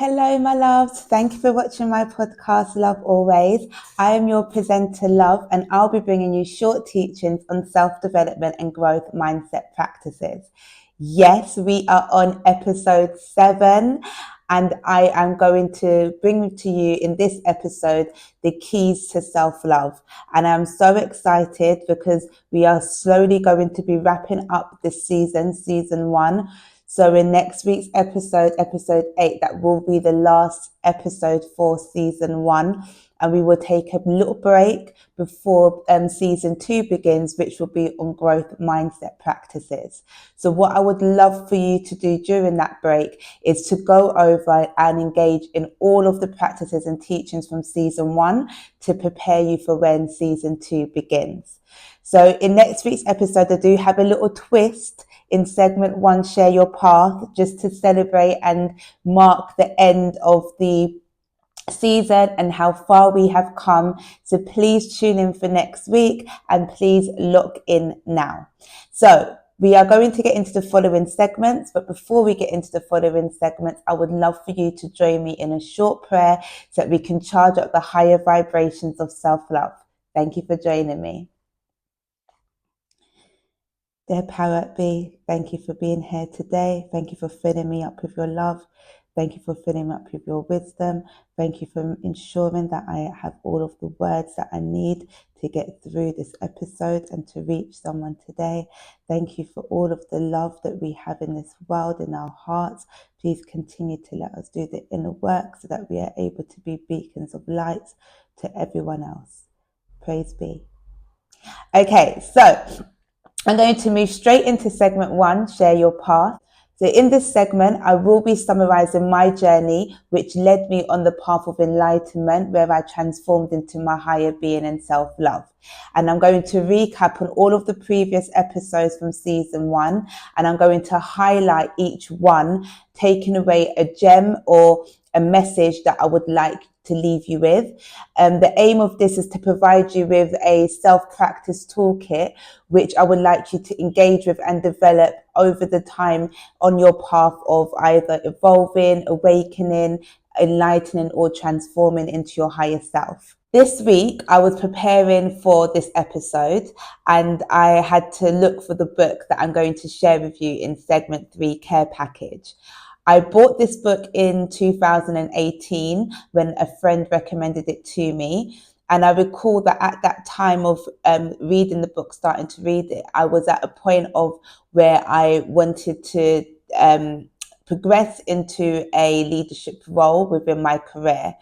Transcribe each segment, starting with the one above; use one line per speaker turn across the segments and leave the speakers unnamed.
Hello, my loves. Thank you for watching my podcast, Love Always. I am your presenter, Love, and I'll be bringing you short teachings on self-development and growth mindset practices. Yes, we are on episode 7, and I am going to bring to you in this episode the keys to self-love. And I'm so excited because we are slowly going to be wrapping up this season 1. So in next week's episode 8, that will be the last episode for season 1. And we will take a little break before season 2 begins, which will be on growth mindset practices. So what I would love for you to do during that break is to go over and engage in all of the practices and teachings from season 1 to prepare you for when season 2 begins. So in next week's episode, I do have a little twist in segment 1, Share Your Path, just to celebrate and mark the end of the season and how far we have come. So please tune in for next week and please lock in now. So we are going to get into the following segments, but before we get into the following segments, I would love for you to join me in a short prayer so that we can charge up the higher vibrations of self-love. Thank you for joining me. Dear Power Be, thank you for being here today. Thank you for filling me up with your love. Thank you for filling me up with your wisdom. Thank you for ensuring that I have all of the words that I need to get through this episode and to reach someone today. Thank you for all of the love that we have in this world, in our hearts. Please continue to let us do the inner work so that we are able to be beacons of light to everyone else. Praise be. Okay, so I'm going to move straight into segment 1, Share Your Path. So in this segment, I will be summarizing my journey, which led me on the path of enlightenment, where I transformed into my higher being and self-love. And I'm going to recap on all of the previous episodes from season 1, and I'm going to highlight each one, taking away a gem or a message that I would like to leave you with. The aim of this is to provide you with a self-practice toolkit, which I would like you to engage with and develop over the time on your path of either evolving, awakening, enlightening, or transforming into your higher self. This week, I was preparing for this episode and I had to look for the book that I'm going to share with you in segment 3, Care Package. I bought this book in 2018 when a friend recommended it to me. And I recall that at that time of reading the book, starting to read it, I was at a point of where I wanted to progress into a leadership role within my career.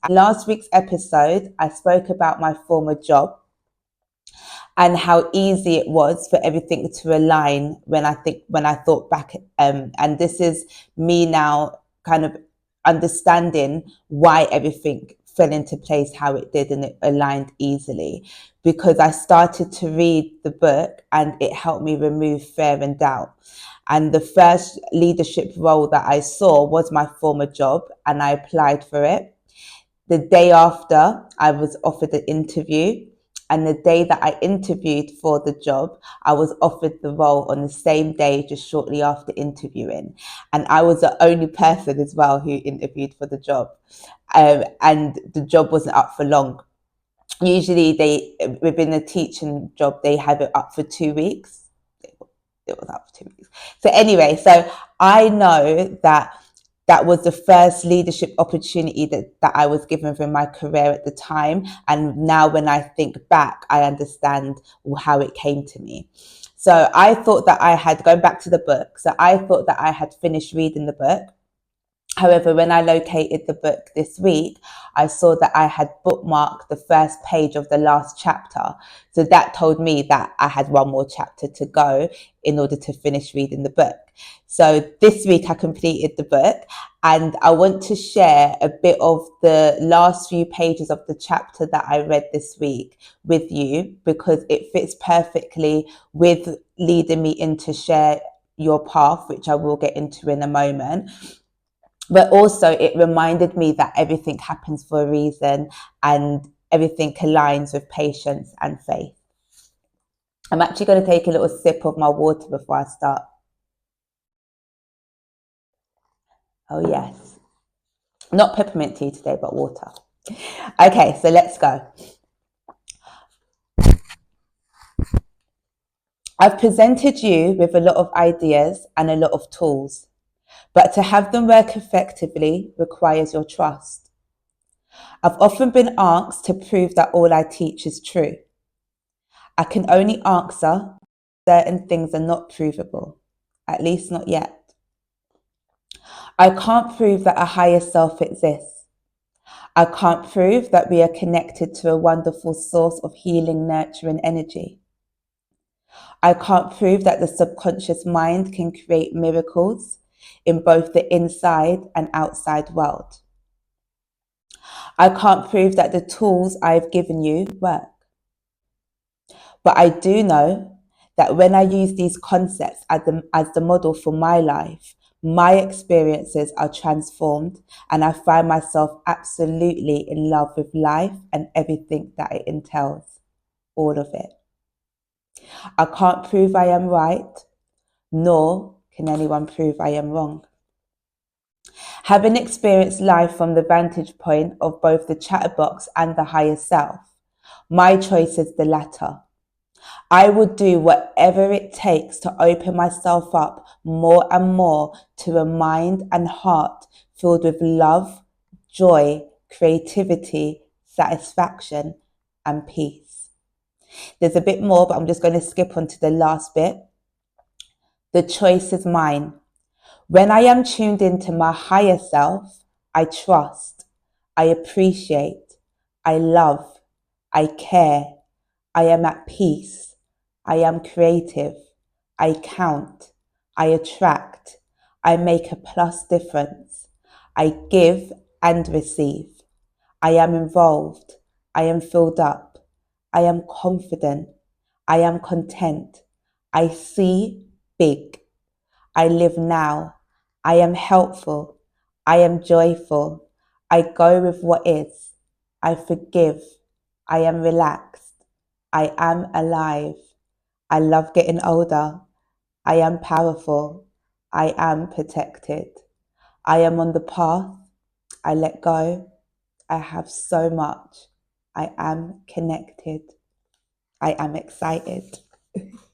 In last week's episode, I spoke about my former job and how easy it was for everything to align when I thought back. And this is me now kind of understanding why everything fell into place how it did and it aligned easily, because I started to read the book and it helped me remove fear and doubt. And the first leadership role that I saw was my former job and I applied for it. The day after, I was offered an interview. And the day that I interviewed for the job, I was offered the role on the same day, just shortly after interviewing. And I was the only person as well who interviewed for the job. And the job wasn't up for long. Usually within a teaching job, they have it up for 2 weeks. It was up for 2 weeks. So anyway, so I know that was the first leadership opportunity that I was given for my career at the time. And now when I think back, I understand how it came to me. So I thought that I had, going back to the book, so I thought that I had finished reading the book. However, when I located the book this week, I saw that I had bookmarked the first page of the last chapter. So that told me that I had one more chapter to go in order to finish reading the book. So this week I completed the book and I want to share a bit of the last few pages of the chapter that I read this week with you, because it fits perfectly with leading me into Share Your Path, which I will get into in a moment. But also it reminded me that everything happens for a reason and everything aligns with patience and faith. I'm actually going to take a little sip of my water before I start. Oh, yes. Not peppermint tea today, but water. Okay, so let's go. I've presented you with a lot of ideas and a lot of tools, but to have them work effectively requires your trust. I've often been asked to prove that all I teach is true. I can only answer certain things are not provable, at least not yet. I can't prove that a higher self exists. I can't prove that we are connected to a wonderful source of healing, nurturing energy. I can't prove that the subconscious mind can create miracles in both the inside and outside world. I can't prove that the tools I've given you work. But I do know that when I use these concepts as the model for my life, my experiences are transformed and I find myself absolutely in love with life and everything that it entails, all of it. I can't prove I am right, nor can anyone prove I am wrong. Having experienced life from the vantage point of both the chatterbox and the higher self, my choice is the latter. I would do whatever it takes to open myself up more and more to a mind and heart filled with love, joy, creativity, satisfaction, and peace. There's a bit more, but I'm just going to skip on to the last bit. The choice is mine. When I am tuned into my higher self, I trust, I appreciate, I love, I care, I am at peace, I am creative, I count, I attract, I make a plus difference, I give and receive, I am involved, I am filled up, I am confident, I am content, I see big, I live now, I am helpful, I am joyful, I go with what is, I forgive, I am relaxed, I am alive, I love getting older, I am powerful, I am protected, I am on the path, I let go, I have so much, I am connected, I am excited.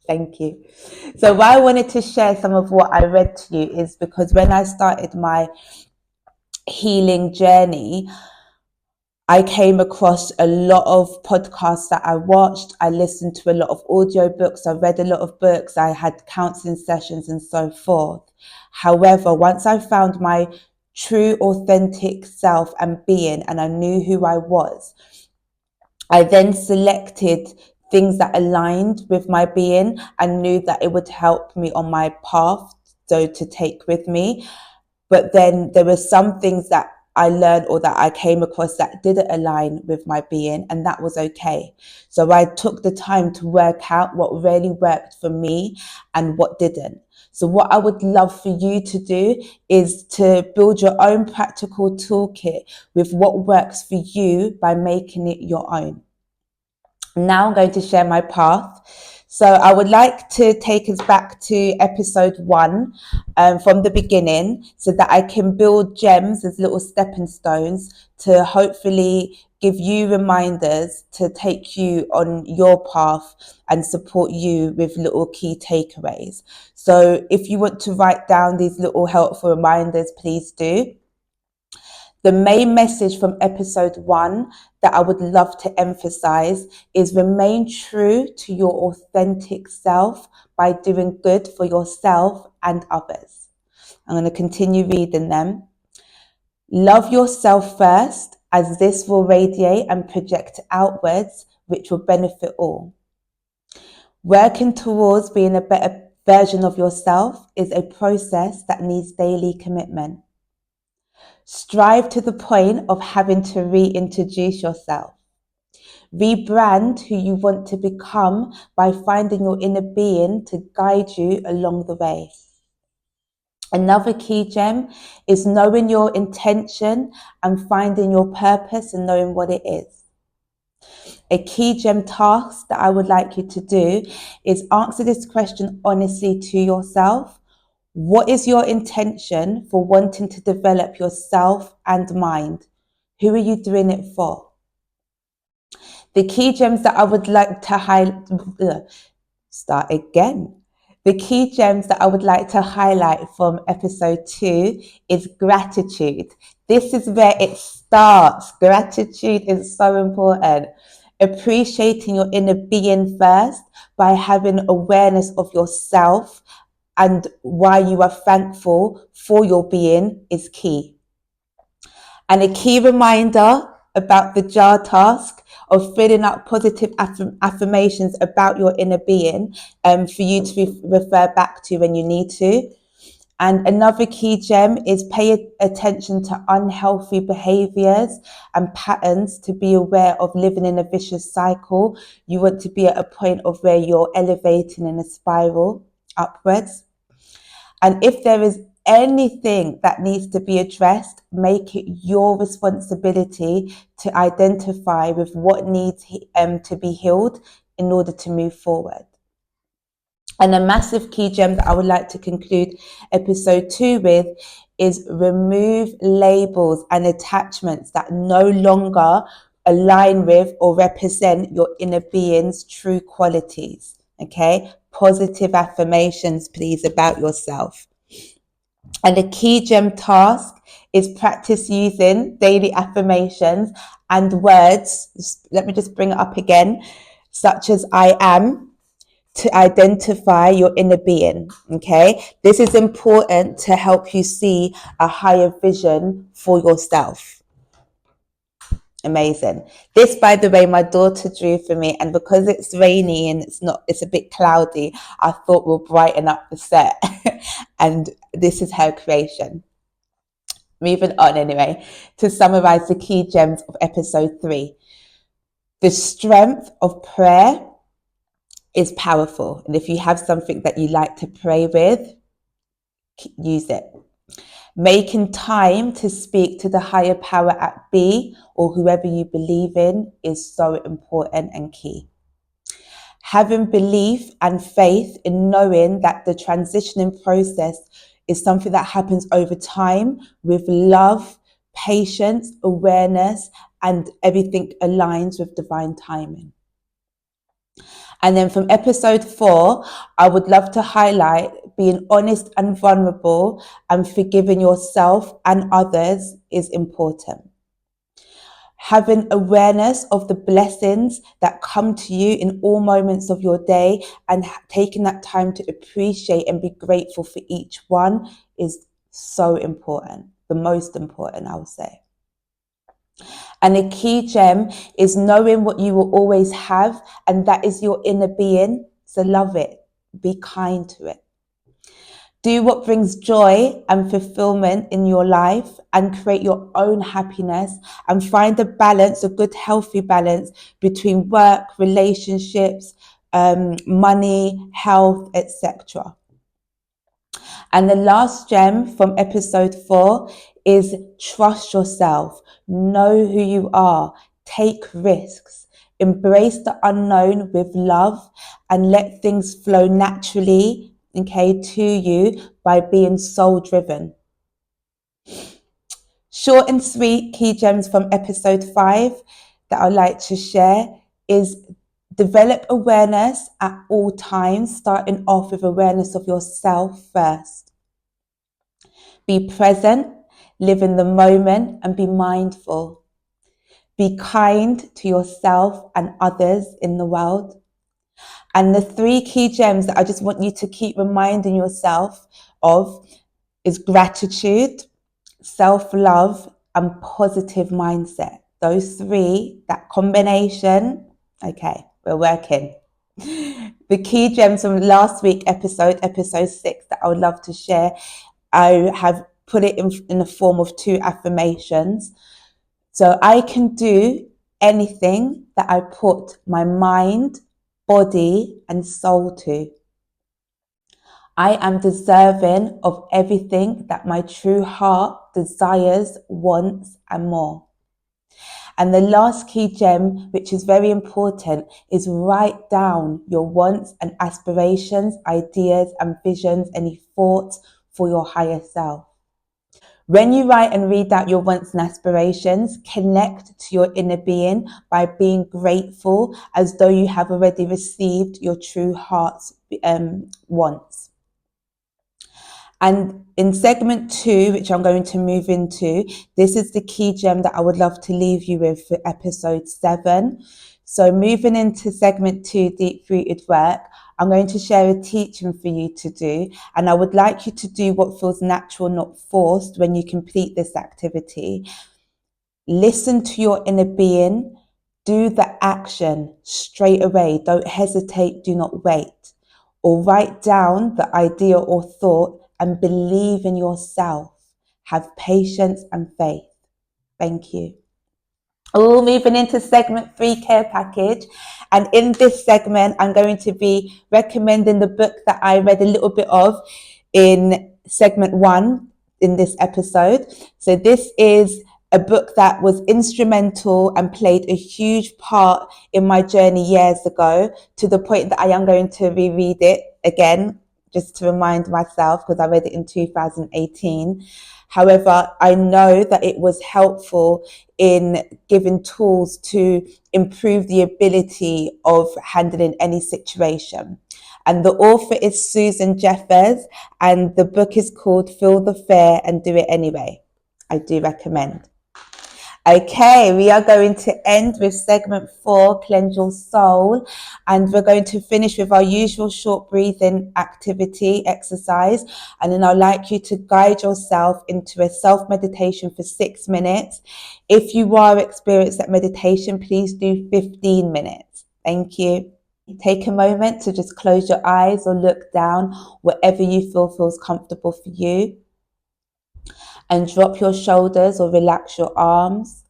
Thank you. So why I wanted to share some of what I read to you is because when I started my healing journey, I came across a lot of podcasts that I watched. I listened to a lot of audiobooks. I read a lot of books. I had counseling sessions and so forth. However, once I found my true, authentic self and being, and I knew who I was, I then selected things that aligned with my being and knew that it would help me on my path, so to take with me. But then there were some things that I learned or that I came across that didn't align with my being, and that was okay. So I took the time to work out what really worked for me and what didn't. So what I would love for you to do is to build your own practical toolkit with what works for you by making it your own. Now I'm going to share my path. So I would like to take us back to episode 1 from the beginning so that I can build gems as little stepping stones to hopefully give you reminders to take you on your path and support you with little key takeaways. So if you want to write down these little helpful reminders, please do. The main message from episode 1 that I would love to emphasize is remain true to your authentic self by doing good for yourself and others. I'm going to continue reading them. Love yourself first, as this will radiate and project outwards, which will benefit all. Working towards being a better version of yourself is a process that needs daily commitment. Strive to the point of having to reintroduce yourself. Rebrand who you want to become by finding your inner being to guide you along the way. Another key gem is knowing your intention and finding your purpose and knowing what it is. A key gem task that I would like you to do is answer this question honestly to yourself. What is your intention for wanting to develop yourself and mind? Who are you doing it for? The key gems that I would like to highlight, start again. The key gems that I would like to highlight from episode 2 is gratitude. This is where it starts. Gratitude is so important. Appreciating your inner being first by having awareness of yourself and why you are thankful for your being is key. And a key reminder about the jar task of filling up positive affirmations about your inner being for you to refer back to when you need to. And another key gem is pay attention to unhealthy behaviors and patterns to be aware of living in a vicious cycle. You want to be at a point of where you're elevating in a spiral upwards. And if there is anything that needs to be addressed, make it your responsibility to identify with what needs to be healed in order to move forward. And a massive key gem that I would like to conclude episode 2 with is remove labels and attachments that no longer align with or represent your inner being's true qualities. Okay, positive affirmations, please, about yourself. And the key gem task is practice using daily affirmations and words. Let me just bring it up again, such as I am, to identify your inner being. Okay, this is important to help you see a higher vision for yourself. Amazing. This, by the way, my daughter drew for me, and because it's rainy and it's a bit cloudy, I thought we'll brighten up the set. And this is her creation. Moving on anyway, to summarize the key gems of episode 3. The strength of prayer is powerful. And if you have something that you like to pray with, use it. Making time to speak to the higher power at B or whoever you believe in is so important and key. Having belief and faith in knowing that the transitioning process is something that happens over time with love, patience, awareness, and everything aligns with divine timing. And then from episode 4, I would love to highlight being honest and vulnerable and forgiving yourself and others is important. Having awareness of the blessings that come to you in all moments of your day and taking that time to appreciate and be grateful for each one is so important. The most important, I would say. And a key gem is knowing what you will always have, and that is your inner being. So love it. Be kind to it. Do what brings joy and fulfillment in your life and create your own happiness and find a balance, a good, healthy balance between work, relationships, money, health, etc. And the last gem from episode 4 is trust yourself. Know who you are. Take risks. Embrace the unknown with love and let things flow naturally, okay, to you by being soul driven. Short and sweet key gems from episode 5 that I'd like to share is develop awareness at all times, starting off with awareness of yourself first. Be present, live in the moment, and be mindful. Be kind to yourself and others in the world. And the 3 key gems that I just want you to keep reminding yourself of is gratitude, self-love, and positive mindset. Those 3, that combination, okay, we're working. The key gems from last week episode 6 that I would love to share, I have put it in the form of 2 affirmations. So I can do anything that I put my mind, body, and soul to. I am deserving of everything that my true heart desires, wants, and more. And the last key gem, which is very important, is write down your wants and aspirations, ideas and visions, any thoughts for your higher self. When you write and read out your wants and aspirations, connect to your inner being by being grateful as though you have already received your true heart's wants. And in segment 2, which I'm going to move into, this is the key gem that I would love to leave you with for episode 7. So moving into segment 2, deep rooted work, I'm going to share a teaching for you to do. And I would like you to do what feels natural, not forced, when you complete this activity. Listen to your inner being. Do the action straight away. Don't hesitate. Do not wait. Or write down the idea or thought and believe in yourself. Have patience and faith. Thank you. Oh, moving into segment 3, care package. And in this segment, I'm going to be recommending the book that I read a little bit of in segment 1 in this episode. So this is a book that was instrumental and played a huge part in my journey years ago, to the point that I am going to reread it again, just to remind myself, because I read it in 2018. However, I know that it was helpful in giving tools to improve the ability of handling any situation. And the author is Susan Jeffers, and the book is called Feel the Fear and Do It Anyway. I do recommend. Okay, we are going to end with segment 4, Cleanse Your Soul. And we're going to finish with our usual short breathing activity exercise. And then I'd like you to guide yourself into a self-meditation for 6 minutes. If you are experienced at meditation, please do 15 minutes. Thank you. Take a moment to just close your eyes or look down, whatever you feel feels comfortable for you. And drop your shoulders or relax your arms.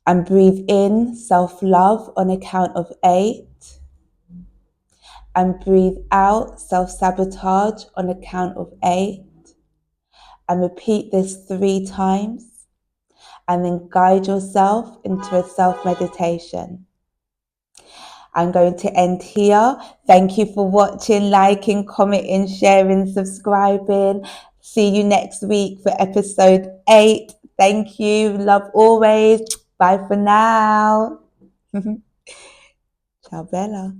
And breathe in self-love on a count of 8. And breathe out self-sabotage on a count of 8. And repeat this 3 times. And then guide yourself into a self-meditation. I'm going to end here. Thank you for watching, liking, commenting, sharing, subscribing. See you next week for episode 8. Thank you. Love always. Bye for now. Ciao, Bella.